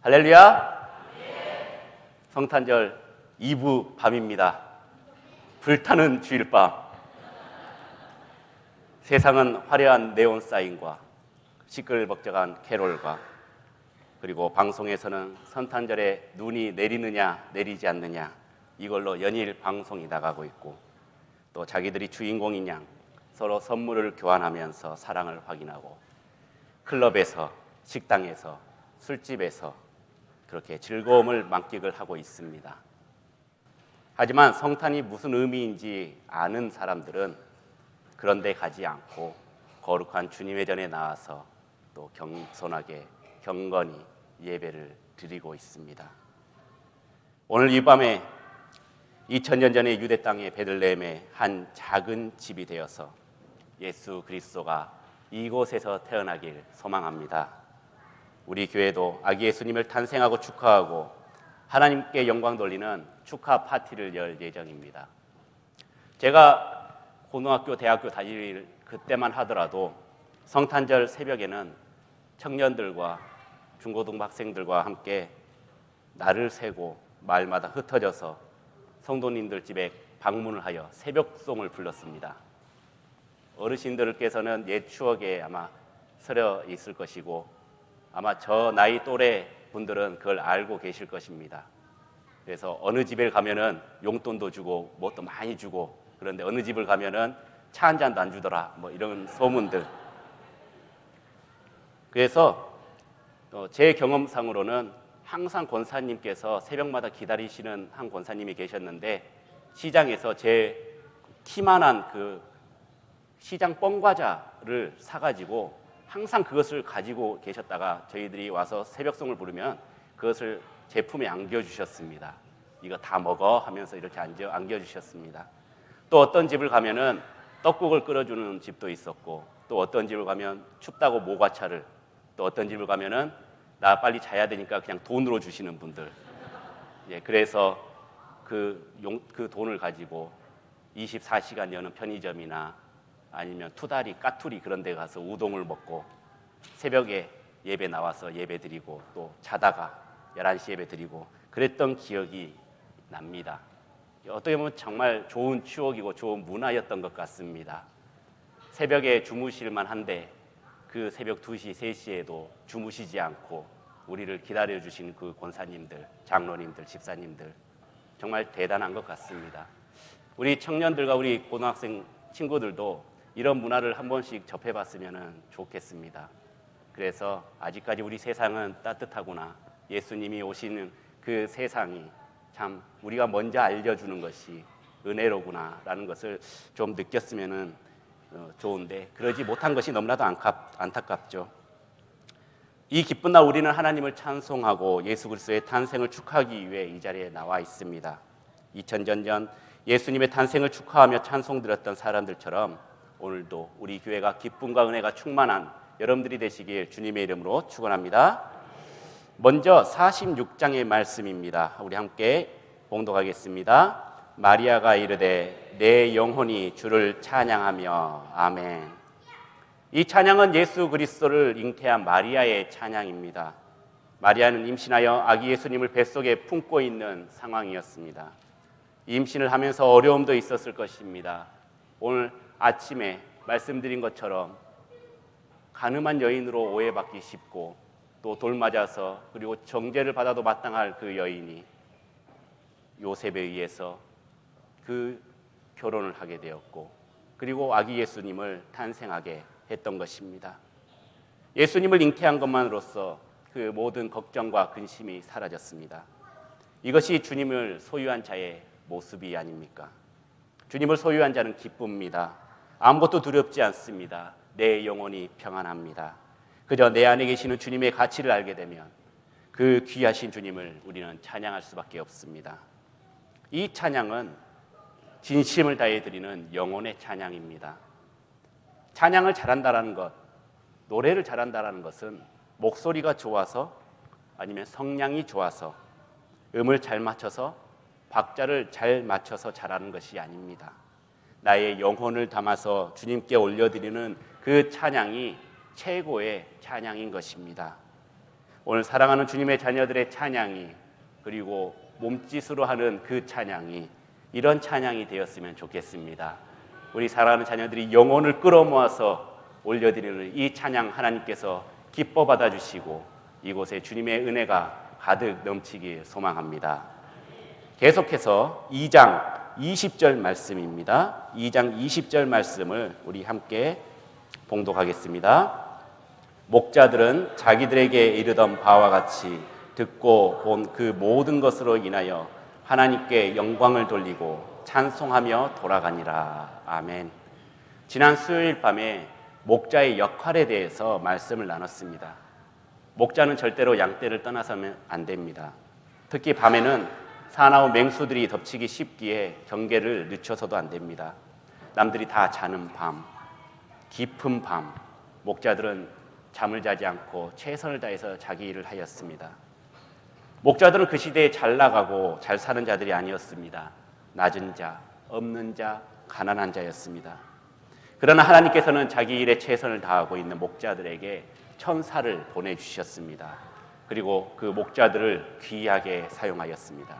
할렐루야! 성탄절 2부 밤입니다. 불타는 주일밤. 세상은 화려한 네온 사인과 시끌벅적한 캐롤과 그리고 방송에서는 성탄절에 눈이 내리느냐 내리지 않느냐 이걸로 연일 방송이 나가고 있고, 또 자기들이 주인공인 양 서로 선물을 교환하면서 사랑을 확인하고, 클럽에서, 식당에서, 술집에서 그렇게 즐거움을 만끽을 하고 있습니다. 하지만 성탄이 무슨 의미인지 아는 사람들은 그런 데 가지 않고 거룩한 주님의 전에 나와서 또 겸손하게 경건히 예배를 드리고 있습니다. 오늘 이 밤에 2000년 전에 유대 땅의 베들레헴의 한 작은 집이 되어서 예수 그리스도가 이곳에서 태어나길 소망합니다. 우리 교회도 아기 예수님을 탄생하고 축하하고 하나님께 영광 돌리는 축하 파티를 열 예정입니다. 제가 고등학교, 대학교 다닐 그때만 하더라도 성탄절 새벽에는 청년들과 중고등부 학생들과 함께 날을 새고 마을마다 흩어져서 성도님들 집에 방문을 하여 새벽송을 불렀습니다. 어르신들께서는 옛 추억에 아마 서려 있을 것이고, 아마 저 나이 또래 분들은 그걸 알고 계실 것입니다. 그래서 어느 집에 가면은 용돈도 주고 뭣도 많이 주고, 그런데 어느 집을 가면은 차 한 잔도 안 주더라, 뭐 이런 소문들. 그래서 제 경험상으로는 항상 권사님께서 새벽마다 기다리시는 한 권사님이 계셨는데, 시장에서 제 키만한 그 시장 뻥과자를 사가지고 항상 그것을 가지고 계셨다가 저희들이 와서 새벽송을 부르면 그것을 제품에 안겨주셨습니다. 이거 다 먹어 하면서 이렇게 안겨주셨습니다. 또 어떤 집을 가면은 떡국을 끓여주는 집도 있었고, 또 어떤 집을 가면 춥다고 모과차를, 또 어떤 집을 가면은 나 빨리 자야 되니까 그냥 돈으로 주시는 분들. 그래서 그 돈을 가지고 24시간 여는 편의점이나 아니면 투다리, 까투리 그런 데 가서 우동을 먹고 새벽에 예배 나와서 예배 드리고, 또 자다가 11시 예배 드리고 그랬던 기억이 납니다. 어떻게 보면 정말 좋은 추억이고 좋은 문화였던 것 같습니다. 새벽에 주무실만 한데 그 새벽 2시, 3시에도 주무시지 않고 우리를 기다려주신 그 권사님들, 장로님들, 집사님들 정말 대단한 것 같습니다. 우리 청년들과 우리 고등학생 친구들도 이런 문화를 한 번씩 접해봤으면 좋겠습니다. 그래서 아직까지 우리 세상은 따뜻하구나, 예수님이 오시는 그 세상이 참 우리가 먼저 알려주는 것이 은혜로구나 라는 것을 좀 느꼈으면 좋은데, 그러지 못한 것이 너무나도 안타깝죠. 이 기쁜 날 우리는 하나님을 찬송하고 예수 그리스도의 탄생을 축하하기 위해 이 자리에 나와 있습니다. 2000년 전 예수님의 탄생을 축하하며 찬송 드렸던 사람들처럼 오늘도 우리 교회가 기쁨과 은혜가 충만한 여러분들이 되시길 주님의 이름으로 축원합니다. 먼저 46장의 말씀입니다. 우리 함께 봉독하겠습니다. 마리아가 이르되 내 영혼이 주를 찬양하며 아멘. 이 찬양은 예수 그리스도를 잉태한 마리아의 찬양입니다. 마리아는 임신하여 아기 예수님을 뱃속에 품고 있는 상황이었습니다. 임신을 하면서 어려움도 있었을 것입니다. 오늘 아침에 말씀드린 것처럼 가늠한 여인으로 오해받기 쉽고, 또 돌 맞아서 그리고 정죄를 받아도 마땅할 그 여인이 요셉에 의해서 그 결혼을 하게 되었고, 그리고 아기 예수님을 탄생하게 했던 것입니다. 예수님을 잉태한 것만으로써 그 모든 걱정과 근심이 사라졌습니다. 이것이 주님을 소유한 자의 모습이 아닙니까? 주님을 소유한 자는 기쁩니다. 아무것도 두렵지 않습니다. 내 영혼이 평안합니다. 그저 내 안에 계시는 주님의 가치를 알게 되면 그 귀하신 주님을 우리는 찬양할 수밖에 없습니다. 이 찬양은 진심을 다해 드리는 영혼의 찬양입니다. 찬양을 잘한다라는 것, 노래를 잘한다라는 것은 목소리가 좋아서, 아니면 성량이 좋아서, 음을 잘 맞춰서, 박자를 잘 맞춰서 잘하는 것이 아닙니다. 나의 영혼을 담아서 주님께 올려드리는 그 찬양이 최고의 찬양인 것입니다. 오늘 사랑하는 주님의 자녀들의 찬양이, 그리고 몸짓으로 하는 그 찬양이 이런 찬양이 되었으면 좋겠습니다. 우리 사랑하는 자녀들이 영혼을 끌어모아서 올려드리는 이 찬양 하나님께서 기뻐 받아주시고 이곳에 주님의 은혜가 가득 넘치길 소망합니다. 계속해서 2장 20절 말씀입니다. 2장 20절 말씀을 우리 함께 봉독하겠습니다. 목자들은 자기들에게 이르던 바와 같이 듣고 본 그 모든 것으로 인하여 하나님께 영광을 돌리고 찬송하며 돌아가니라. 아멘. 지난 수요일 밤에 목자의 역할에 대해서 말씀을 나눴습니다. 목자는 절대로 양떼를 떠나서는 안 됩니다. 특히 밤에는 사나운 맹수들이 덮치기 쉽기에 경계를 늦춰서도 안 됩니다. 남들이 다 자는 밤, 깊은 밤, 목자들은 잠을 자지 않고 최선을 다해서 자기 일을 하였습니다. 목자들은 그 시대에 잘 나가고 잘 사는 자들이 아니었습니다. 낮은 자, 없는 자, 가난한 자였습니다. 그러나 하나님께서는 자기 일에 최선을 다하고 있는 목자들에게 천사를 보내주셨습니다. 그리고 그 목자들을 귀하게 사용하였습니다.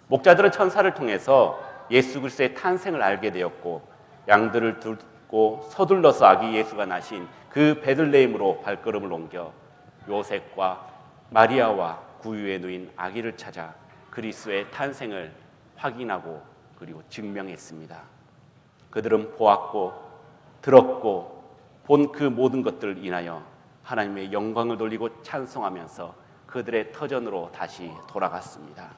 목자들은 천사를 통해서 예수 그리스도의 탄생을 알게 되었고, 양들을 두고 서둘러서 아기 예수가 나신 그 베들레헴으로 발걸음을 옮겨 요셉과 마리아와 구유에 누인 아기를 찾아 그리스도의 탄생을 확인하고 그리고 증명했습니다. 그들은 보았고 들었고 본 그 모든 것들을 인하여 하나님의 영광을 돌리고 찬송하면서 그들의 터전으로 다시 돌아갔습니다.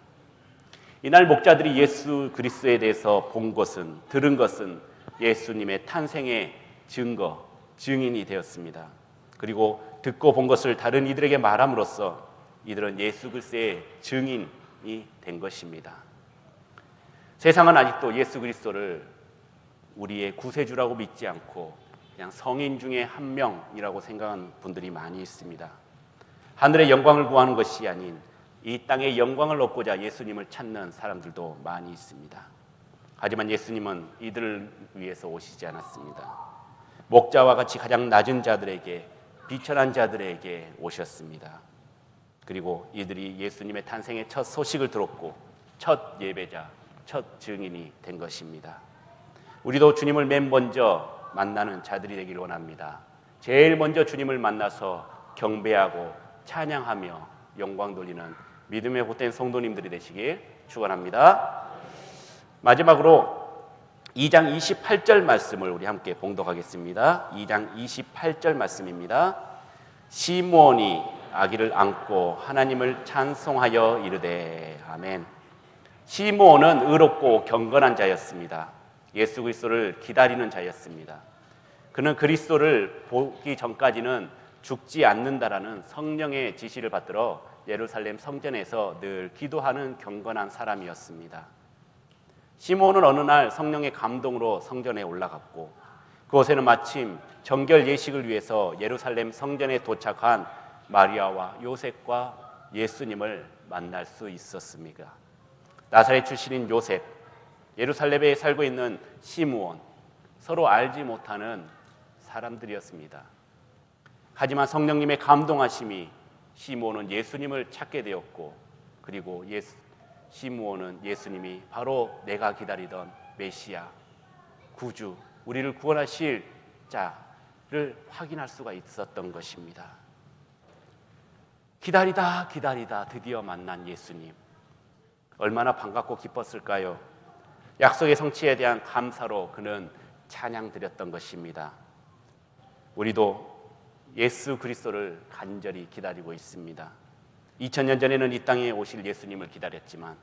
이날 목자들이 예수 그리스도에 대해서 본 것은, 들은 것은 예수님의 탄생의 증거, 증인이 되었습니다. 그리고 듣고 본 것을 다른 이들에게 말함으로써 이들은 예수 그리스도의 증인이 된 것입니다. 세상은 아직도 예수 그리스도를 우리의 구세주라고 믿지 않고 그냥 성인 중에 한 명이라고 생각하는 분들이 많이 있습니다. 하늘의 영광을 구하는 것이 아닌 이 땅의 영광을 얻고자 예수님을 찾는 사람들도 많이 있습니다. 하지만 예수님은 이들을 위해서 오시지 않았습니다. 목자와 같이 가장 낮은 자들에게, 비천한 자들에게 오셨습니다. 그리고 이들이 예수님의 탄생의 첫 소식을 들었고 첫 예배자, 첫 증인이 된 것입니다. 우리도 주님을 맨 먼저 만나는 자들이 되길 원합니다. 제일 먼저 주님을 만나서 경배하고 찬양하며 영광 돌리는 믿음의 복된 성도님들이 되시길 축원합니다. 마지막으로 2장 28절 말씀을 우리 함께 봉독하겠습니다. 2장 28절 말씀입니다. 시므온이 아기를 안고 하나님을 찬송하여 이르되. 아멘. 시므온은 의롭고 경건한 자였습니다. 예수 그리스도를 기다리는 자였습니다. 그는 그리스도를 보기 전까지는 죽지 않는다라는 성령의 지시를 받들어 예루살렘 성전에서 늘 기도하는 경건한 사람이었습니다. 시므온은 어느 날 성령의 감동으로 성전에 올라갔고 그곳에는 마침 정결 예식을 위해서 예루살렘 성전에 도착한 마리아와 요셉과 예수님을 만날 수 있었습니다. 나사렛 출신인 요셉, 예루살렘에 살고 있는 시므온, 서로 알지 못하는 사람들이었습니다. 하지만 성령님의 감동하심이 시므온은 예수님을 찾게 되었고, 그리고 시므온은 예수님이 바로 내가 기다리던 메시아, 구주, 우리를 구원하실 자를 확인할 수가 있었던 것입니다. 기다리다 드디어 만난 예수님, 얼마나 반갑고 기뻤을까요? 약속의 성취에 대한 감사로 그는 찬양 드렸던 것입니다. 우리도 예수 그리스도를 간절히 기다리고 있습니다. 2000년 전에는 이 땅에 오실 예수님을 기다렸지만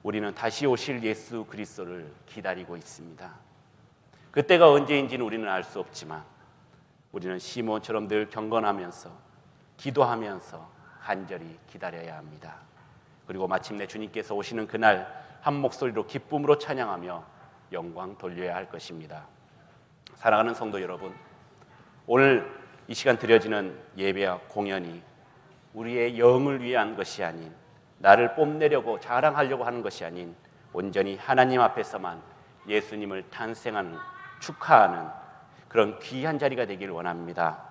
우리는 다시 오실 예수 그리스도를 기다리고 있습니다. 그때가 언제인지는 우리는 알 수 없지만 우리는 시므온처럼 늘 경건하면서 기도하면서 간절히 기다려야 합니다. 그리고 마침내 주님께서 오시는 그날 한 목소리로 기쁨으로 찬양하며 영광 돌려야 할 것입니다. 사랑하는 성도 여러분, 오늘 이 시간 드려지는 예배와 공연이 우리의 영을 위한 것이 아닌, 나를 뽐내려고 자랑하려고 하는 것이 아닌 온전히 하나님 앞에서만 예수님을 탄생하는, 축하하는 그런 귀한 자리가 되길 원합니다.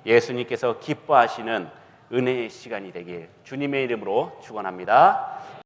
예수님께서 기뻐하시는 은혜의 시간이 되길 주님의 이름으로 축원합니다.